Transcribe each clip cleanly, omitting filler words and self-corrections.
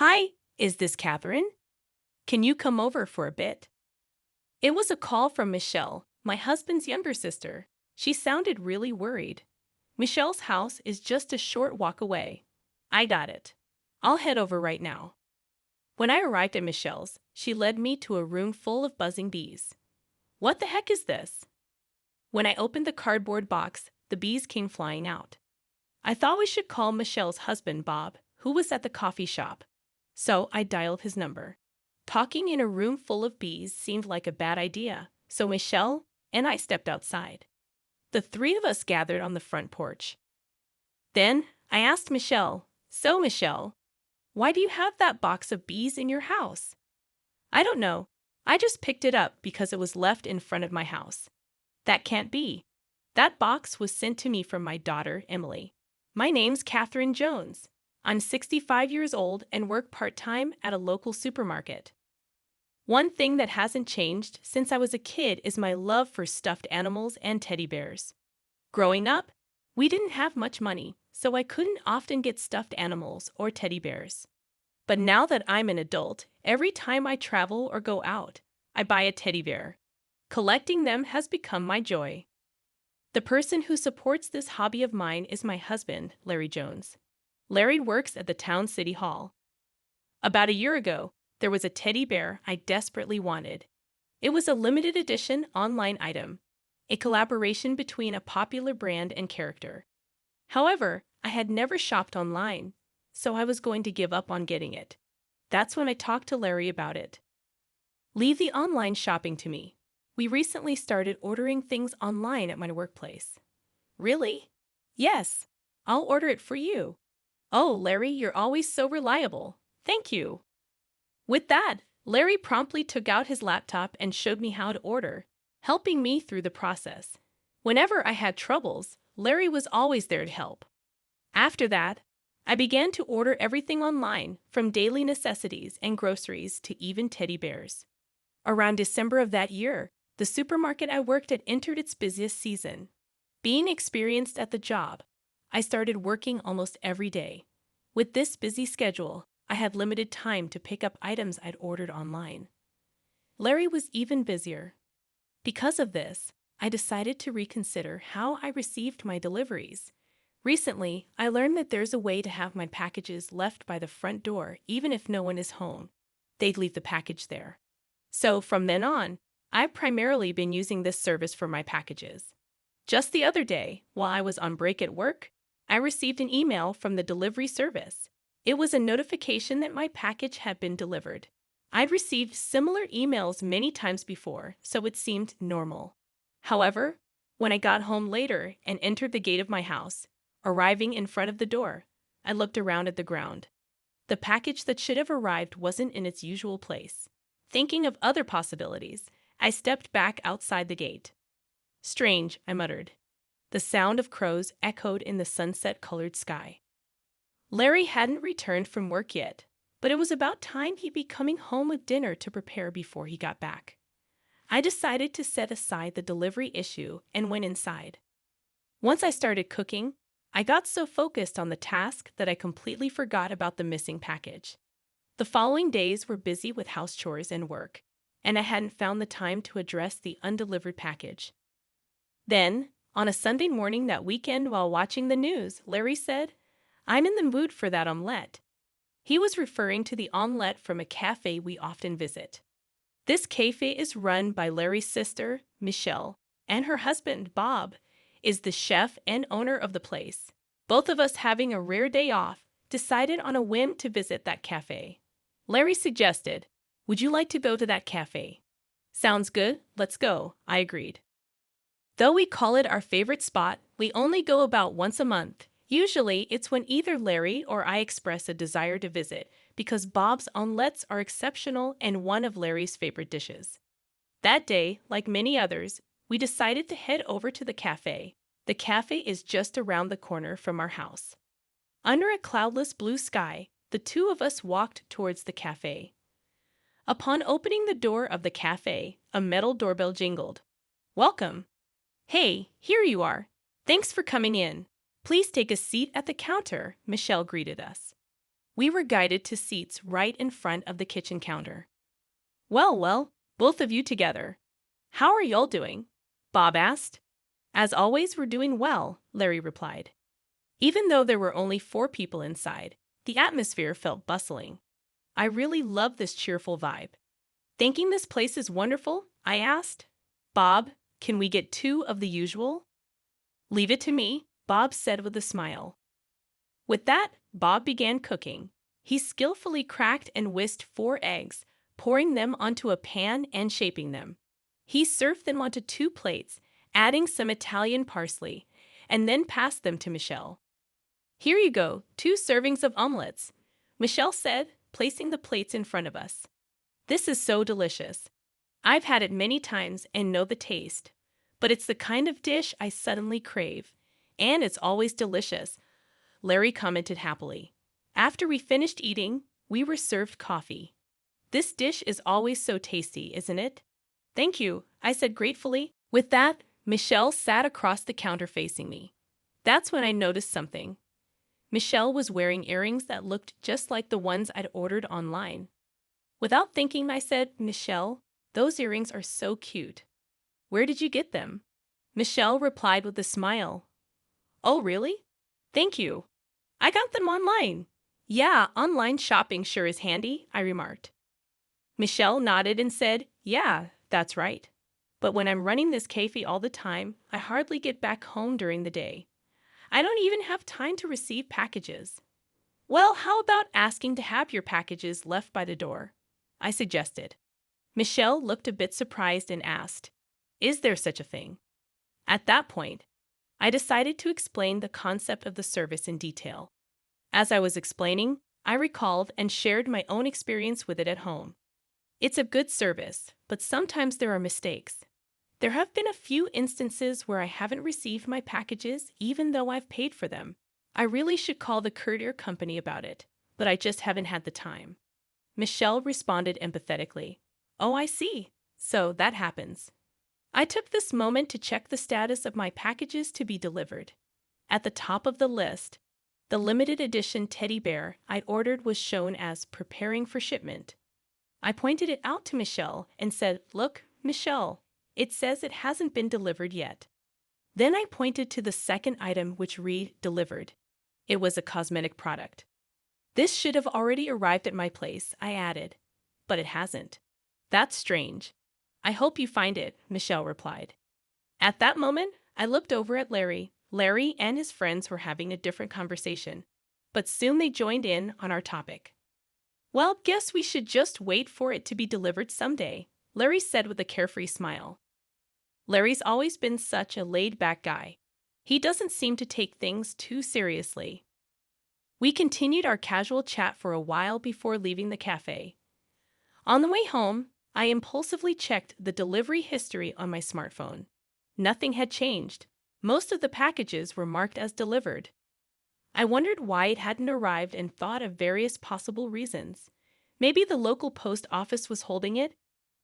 Hi, is this Catherine? Can you come over for a bit? It was a call from Michelle, my husband's younger sister. She sounded really worried. Michelle's house is just a short walk away. I got it. I'll head over right now. When I arrived at Michelle's, she led me to a room full of buzzing bees. What the heck is this? When I opened the cardboard box, the bees came flying out. I thought we should call Michelle's husband, Bob, who was at the coffee shop. So I dialed his number. Talking in a room full of bees seemed like a bad idea, so Michelle and I stepped outside. The three of us gathered on the front porch. Then I asked Michelle, "So, Michelle, why do you have that box of bees in your house?" "I don't know. I just picked it up because it was left in front of my house." "That can't be. That box was sent to me from my daughter, Emily. My name's Catherine Jones. I'm 65 years old and work part-time at a local supermarket. One thing that hasn't changed since I was a kid is my love for stuffed animals and teddy bears. Growing up, we didn't have much money, so I couldn't often get stuffed animals or teddy bears. But now that I'm an adult, every time I travel or go out, I buy a teddy bear. Collecting them has become my joy. The person who supports this hobby of mine is my husband, Larry Jones. Larry works at the town city hall. About a year ago, there was a teddy bear I desperately wanted. It was a limited edition online item, a collaboration between a popular brand and character. However, I had never shopped online, so I was going to give up on getting it. That's when I talked to Larry about it. "Leave the online shopping to me. We recently started ordering things online at my workplace." "Really?" "Yes. I'll order it for you." "Oh, Larry, you're always so reliable. Thank you." With that, Larry promptly took out his laptop and showed me how to order, helping me through the process. Whenever I had troubles, Larry was always there to help. After that, I began to order everything online, from daily necessities and groceries to even teddy bears. Around December of that year, the supermarket I worked at entered its busiest season. Being experienced at the job, I started working almost every day. With this busy schedule, I had limited time to pick up items I'd ordered online. Larry was even busier. Because of this, I decided to reconsider how I received my deliveries. Recently, I learned that there's a way to have my packages left by the front door even if no one is home. They'd leave the package there. So from then on, I've primarily been using this service for my packages. Just the other day, while I was on break at work, I received an email from the delivery service. It was a notification that my package had been delivered. I'd received similar emails many times before, so it seemed normal. However, when I got home later and entered the gate of my house, arriving in front of the door, I looked around at the ground. The package that should have arrived wasn't in its usual place. Thinking of other possibilities, I stepped back outside the gate. "Strange," I muttered. The sound of crows echoed in the sunset-colored sky. Larry hadn't returned from work yet, but it was about time he'd be coming home with dinner to prepare before he got back. I decided to set aside the delivery issue and went inside. Once I started cooking, I got so focused on the task that I completely forgot about the missing package. The following days were busy with house chores and work, and I hadn't found the time to address the undelivered package. Then, on a Sunday morning that weekend while watching the news, Larry said, "I'm in the mood for that omelette." He was referring to the omelette from a cafe we often visit. This cafe is run by Larry's sister, Michelle, and her husband, Bob, is the chef and owner of the place. Both of us, having a rare day off, decided on a whim to visit that cafe. Larry suggested, "Would you like to go to that cafe?" "Sounds good, let's go," I agreed. Though we call it our favorite spot, we only go about once a month. Usually, it's when either Larry or I express a desire to visit, because Bob's omelettes are exceptional and one of Larry's favorite dishes. That day, like many others, we decided to head over to the cafe. The cafe is just around the corner from our house. Under a cloudless blue sky, the two of us walked towards the cafe. Upon opening the door of the cafe, a metal doorbell jingled. "Welcome." "Hey, here you are. Thanks for coming in. Please take a seat at the counter," Michelle greeted us. We were guided to seats right in front of the kitchen counter. Well, both of you together. How are y'all doing? Bob asked. As always, we're doing well, Larry replied. Even though there were only 4 people inside, the atmosphere felt bustling. I really love this cheerful vibe. Thinking this place is wonderful? I asked. Bob, can we get 2 of the usual? Leave it to me, Bob said with a smile. With that, Bob began cooking. He skillfully cracked and whisked 4 eggs, pouring them onto a pan and shaping them. He served them onto 2 plates, adding some Italian parsley, and then passed them to Michelle. Here you go, 2 servings of omelets, Michelle said, placing the plates in front of us. This is so delicious. I've had it many times and know the taste, but it's the kind of dish I suddenly crave. And it's always delicious, Larry commented happily. After we finished eating, we were served coffee. This dish is always so tasty, isn't it? Thank you, I said gratefully. With that, Michelle sat across the counter facing me. That's when I noticed something. Michelle was wearing earrings that looked just like the ones I'd ordered online. Without thinking, I said, Michelle, those earrings are so cute. Where did you get them? Michelle replied with a smile. Oh, really? Thank you. I got them online. Yeah, online shopping sure is handy, I remarked. Michelle nodded and said, yeah, that's right. But when I'm running this cafe all the time, I hardly get back home during the day. I don't even have time to receive packages. Well, how about asking to have your packages left by the door? I suggested. Michelle looked a bit surprised and asked, is there such a thing? At that point, I decided to explain the concept of the service in detail. As I was explaining, I recalled and shared my own experience with it at home. It's a good service, but sometimes there are mistakes. There have been a few instances where I haven't received my packages even though I've paid for them. I really should call the courier company about it, but I just haven't had the time. Michelle responded empathetically. Oh, I see. So that happens. I took this moment to check the status of my packages to be delivered. At the top of the list, the limited edition teddy bear I'd ordered was shown as preparing for shipment. I pointed it out to Michelle and said, look, Michelle, it says it hasn't been delivered yet. Then I pointed to the second item which read delivered. It was a cosmetic product. This should have already arrived at my place, I added, but it hasn't. That's strange. I hope you find it, Michelle replied. At that moment, I looked over at Larry. Larry and his friends were having a different conversation, but soon they joined in on our topic. Well, guess we should just wait for it to be delivered someday, Larry said with a carefree smile. Larry's always been such a laid-back guy. He doesn't seem to take things too seriously. We continued our casual chat for a while before leaving the cafe. On the way home, I impulsively checked the delivery history on my smartphone. Nothing had changed. Most of the packages were marked as delivered. I wondered why it hadn't arrived and thought of various possible reasons. Maybe the local post office was holding it,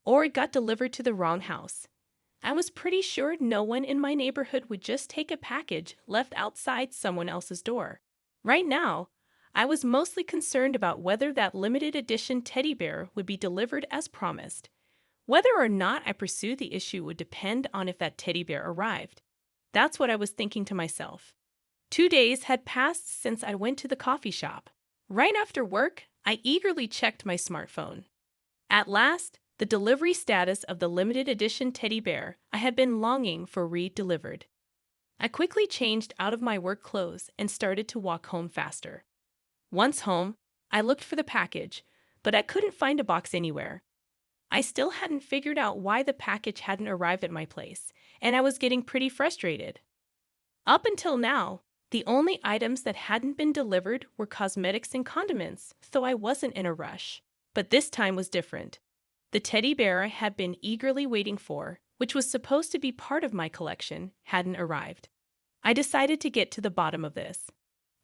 or it got delivered to the wrong house. I was pretty sure no one in my neighborhood would just take a package left outside someone else's door. Right now, I was mostly concerned about whether that limited edition teddy bear would be delivered as promised. Whether or not I pursued the issue would depend on if that teddy bear arrived. That's what I was thinking to myself. 2 days had passed since I went to the coffee shop. Right after work, I eagerly checked my smartphone. At last, the delivery status of the limited edition teddy bear I had been longing for re-delivered. I quickly changed out of my work clothes and started to walk home faster. Once home, I looked for the package, but I couldn't find a box anywhere. I still hadn't figured out why the package hadn't arrived at my place, and I was getting pretty frustrated. Up until now, the only items that hadn't been delivered were cosmetics and condiments, so I wasn't in a rush. But this time was different. The teddy bear I had been eagerly waiting for, which was supposed to be part of my collection, hadn't arrived. I decided to get to the bottom of this.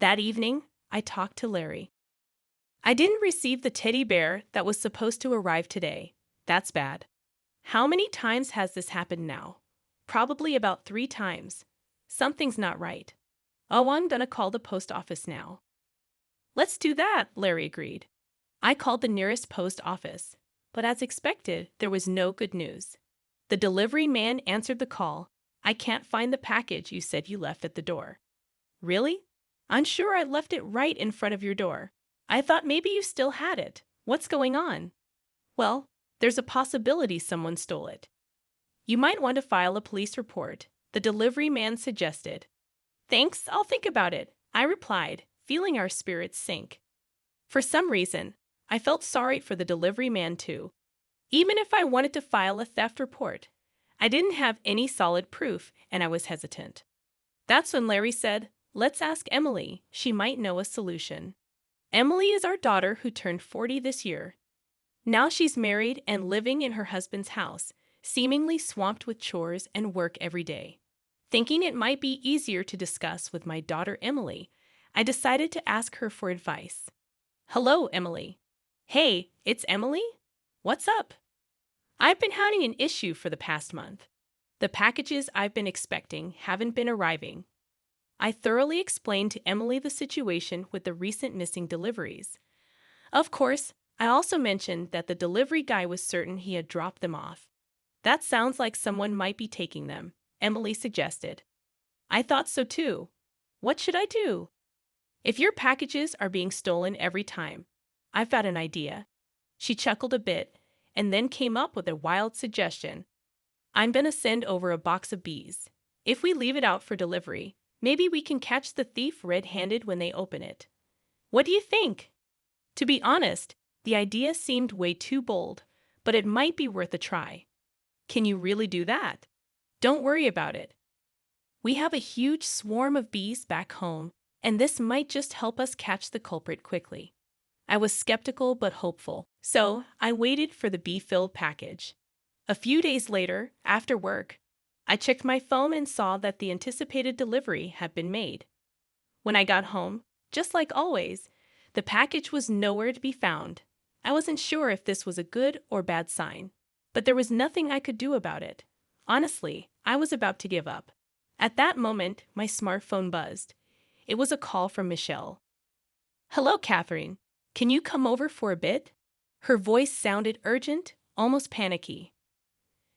That evening, I talked to Larry. I didn't receive the teddy bear that was supposed to arrive today. That's bad. How many times has this happened now? Probably about 3 times. Something's not right. Oh, I'm gonna call the post office now. Let's do that, Larry agreed. I called the nearest post office, but as expected, there was no good news. The delivery man answered the call. I can't find the package you said you left at the door. Really? I'm sure I left it right in front of your door. I thought maybe you still had it. What's going on? Well, there's a possibility someone stole it. You might want to file a police report, the delivery man suggested. Thanks, I'll think about it, I replied, feeling our spirits sink. For some reason, I felt sorry for the delivery man too. Even if I wanted to file a theft report, I didn't have any solid proof and I was hesitant. That's when Larry said, "Let's ask Emily. She might know a solution." Emily is our daughter who turned 40 this year. Now she's married and living in her husband's house, seemingly swamped with chores and work every day. Thinking it might be easier to discuss with my daughter Emily, I decided to ask her for advice. Hello, Emily. Hey, it's Emily? What's up? I've been having an issue for the past month. The packages I've been expecting haven't been arriving. I thoroughly explained to Emily the situation with the recent missing deliveries. Of course, I also mentioned that the delivery guy was certain he had dropped them off. That sounds like someone might be taking them, Emily suggested. I thought so too. What should I do? If your packages are being stolen every time, I've got an idea. She chuckled a bit and then came up with a wild suggestion. I'm going to send over a box of bees. If we leave it out for delivery, maybe we can catch the thief red-handed when they open it. What do you think? To be honest, the idea seemed way too bold, but it might be worth a try. Can you really do that? Don't worry about it. We have a huge swarm of bees back home, and this might just help us catch the culprit quickly. I was skeptical but hopeful, so I waited for the bee-filled package. A few days later, after work, I checked my phone and saw that the anticipated delivery had been made. When I got home, just like always, the package was nowhere to be found. I wasn't sure if this was a good or bad sign, but there was nothing I could do about it. Honestly, I was about to give up. At that moment, my smartphone buzzed. It was a call from Michelle. Hello, Catherine. Can you come over for a bit? Her voice sounded urgent, almost panicky.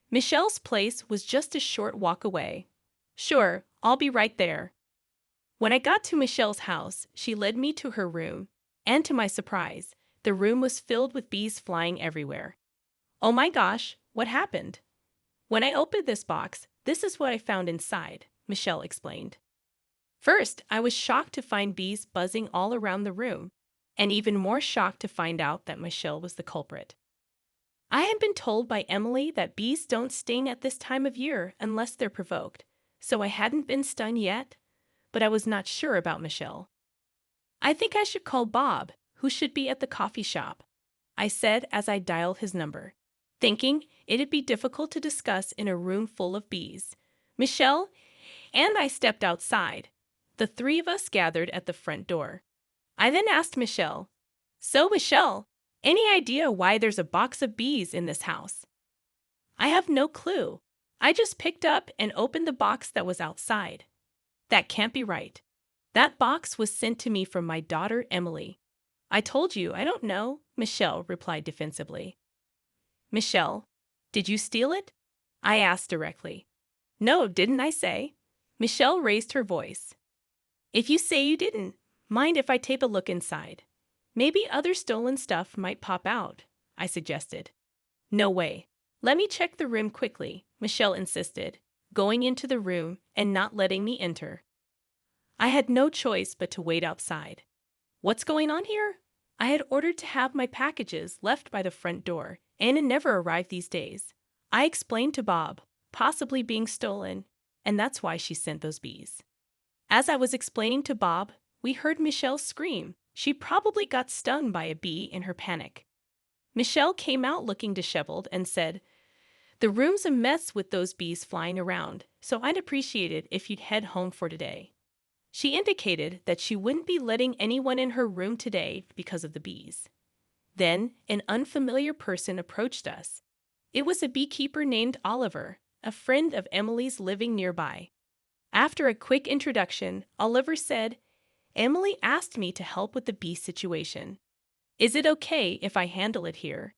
Michelle's place was just a short walk away. Sure, I'll be right there. When I got to Michelle's house, she led me to her room, and to my surprise, the room was filled with bees flying everywhere. Oh my gosh, what happened? When I opened this box, this is what I found inside, Michelle explained. First, I was shocked to find bees buzzing all around the room, and even more shocked to find out that Michelle was the culprit. I had been told by Emily that bees don't sting at this time of year unless they're provoked, so I hadn't been stung yet, but I was not sure about Michelle. I think I should call Bob, who should be at the coffee shop, I said as I dialed his number, thinking it'd be difficult to discuss in a room full of bees. Michelle and I stepped outside. The three of us gathered at the front door. I then asked Michelle, "So, Michelle, any idea why there's a box of bees in this house?" "I have no clue. I just picked up and opened the box that was outside." "That can't be right. That box was sent to me from my daughter Emily." "I told you, I don't know," Michelle replied defensively. "Michelle, did you steal it?" I asked directly. "No, didn't I say?" Michelle raised her voice. "If you say you didn't, mind if I take a look inside? Maybe other stolen stuff might pop out," I suggested. "No way. Let me check the room quickly," Michelle insisted, going into the room and not letting me enter. I had no choice but to wait outside. What's going on here? I had ordered to have my packages left by the front door, and it never arrived these days. I explained to Bob, possibly being stolen, and that's why she sent those bees. As I was explaining to Bob, we heard Michelle scream. She probably got stung by a bee in her panic. Michelle came out looking disheveled and said, "The room's a mess with those bees flying around, so I'd appreciate it if you'd head home for today." She indicated that she wouldn't be letting anyone in her room today because of the bees. Then an unfamiliar person approached us. It was a beekeeper named Oliver, a friend of Emily's living nearby. After a quick introduction, Oliver said, Emily asked me to help with the bee situation. Is it okay if I handle it here?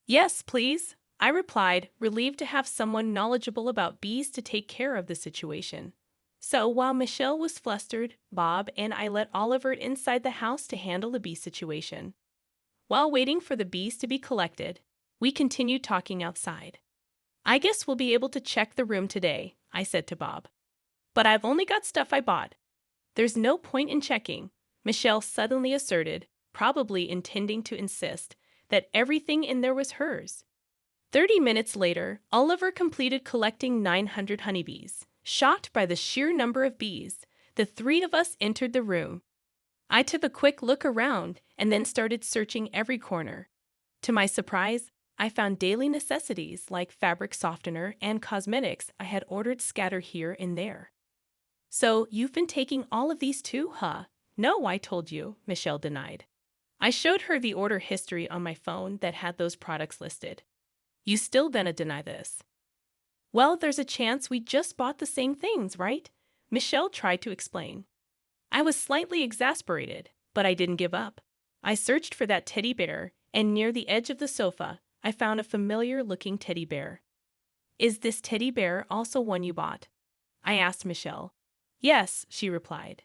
Yes, please, I replied, relieved to have someone knowledgeable about bees to take care of the situation. So while Michelle was flustered, Bob and I let Oliver inside the house to handle the bee situation. While waiting for the bees to be collected, we continued talking outside. I guess we'll be able to check the room today, I said to Bob. But I've only got stuff I bought. There's no point in checking, Michelle suddenly asserted, probably intending to insist that everything in there was hers. 30 minutes later, Oliver completed collecting 900 honeybees. Shocked by the sheer number of bees, the three of us entered the room. I took a quick look around and then started searching every corner. To my surprise, I found daily necessities like fabric softener and cosmetics I had ordered scattered here and there. So, you've been taking all of these too, huh? No, I told you, Michelle denied. I showed her the order history on my phone that had those products listed. You still gonna deny this? Well, there's a chance we just bought the same things, right? Michelle tried to explain. I was slightly exasperated, but I didn't give up. I searched for that teddy bear, and near the edge of the sofa, I found a familiar-looking teddy bear. Is this teddy bear also one you bought? I asked Michelle. Yes, she replied.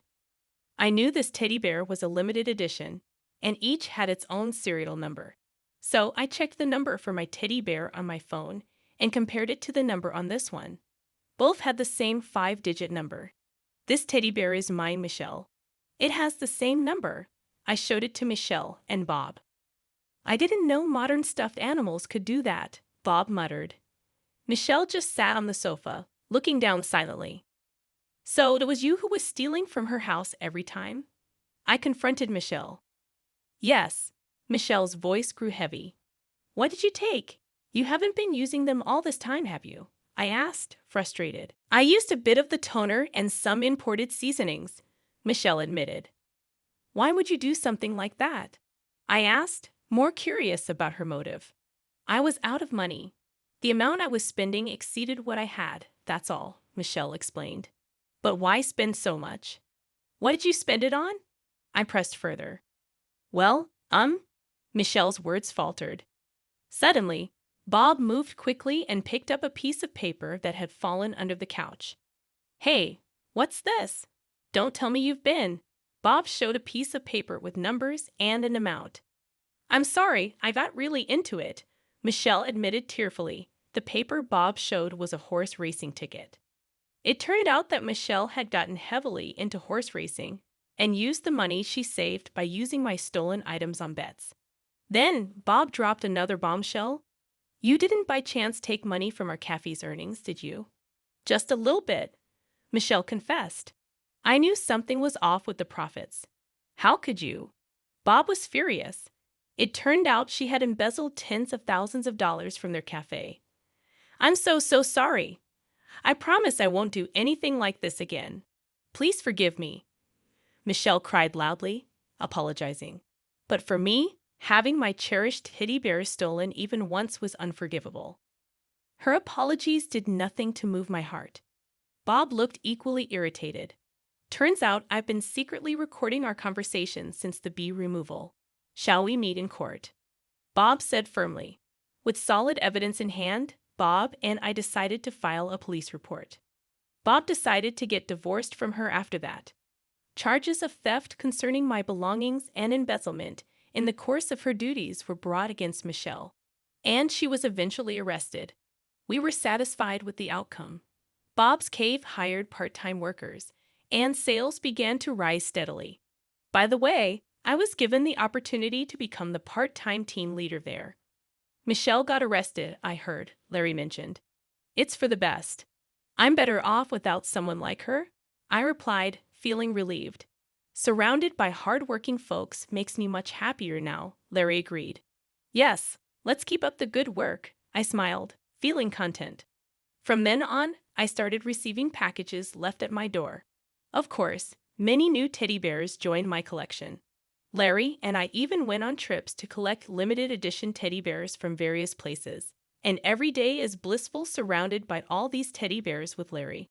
I knew this teddy bear was a limited edition, and each had its own serial number. So I checked the number for my teddy bear on my phone and compared it to the number on this one. Both had the same 5-digit number. This teddy bear is mine, Michelle. It has the same number. I showed it to Michelle and Bob. I didn't know modern stuffed animals could do that, Bob muttered. Michelle just sat on the sofa, looking down silently. So it was you who was stealing from her house every time? I confronted Michelle. Yes. Michelle's voice grew heavy. What did you take? You haven't been using them all this time, have you? I asked, frustrated. I used a bit of the toner and some imported seasonings, Michelle admitted. Why would you do something like that? I asked, more curious about her motive. I was out of money. The amount I was spending exceeded what I had, that's all, Michelle explained. But why spend so much? What did you spend it on? I pressed further. Well, Michelle's words faltered. Suddenly, Bob moved quickly and picked up a piece of paper that had fallen under the couch. Hey, what's this? Don't tell me you've been. Bob showed a piece of paper with numbers and an amount. I'm sorry, I got really into it, Michelle admitted tearfully. The paper Bob showed was a horse racing ticket. It turned out that Michelle had gotten heavily into horse racing and used the money she saved by using my stolen items on bets. Then Bob dropped another bombshell. You didn't by chance take money from our cafe's earnings, did you? Just a little bit, Michelle confessed. I knew something was off with the profits. How could you? Bob was furious. It turned out she had embezzled tens of thousands of dollars from their cafe. I'm so sorry. I promise I won't do anything like this again. Please forgive me, Michelle cried loudly, apologizing. But for me, having my cherished teddy bear stolen even once was unforgivable. Her apologies did nothing to move my heart. Bob looked equally irritated. Turns out I've been secretly recording our conversation since the bee removal. Shall we meet in court? Bob said firmly. With solid evidence in hand, Bob and I decided to file a police report. Bob decided to get divorced from her after that. Charges of theft concerning my belongings and embezzlement in the course of her duties were brought against Michelle, and she was eventually arrested. We were satisfied with the outcome. Bob's cave hired part-time workers, and sales began to rise steadily. By the way, I was given the opportunity to become the part-time team leader there. Michelle got arrested, I heard, Larry mentioned. It's for the best. I'm better off without someone like her, I replied, feeling relieved. Surrounded by hard-working folks makes me much happier now, Larry agreed. Yes, let's keep up the good work, I smiled, feeling content. From then on, I started receiving packages left at my door. Of course, many new teddy bears joined my collection. Larry and I even went on trips to collect limited edition teddy bears from various places. And every day is blissful surrounded by all these teddy bears with Larry.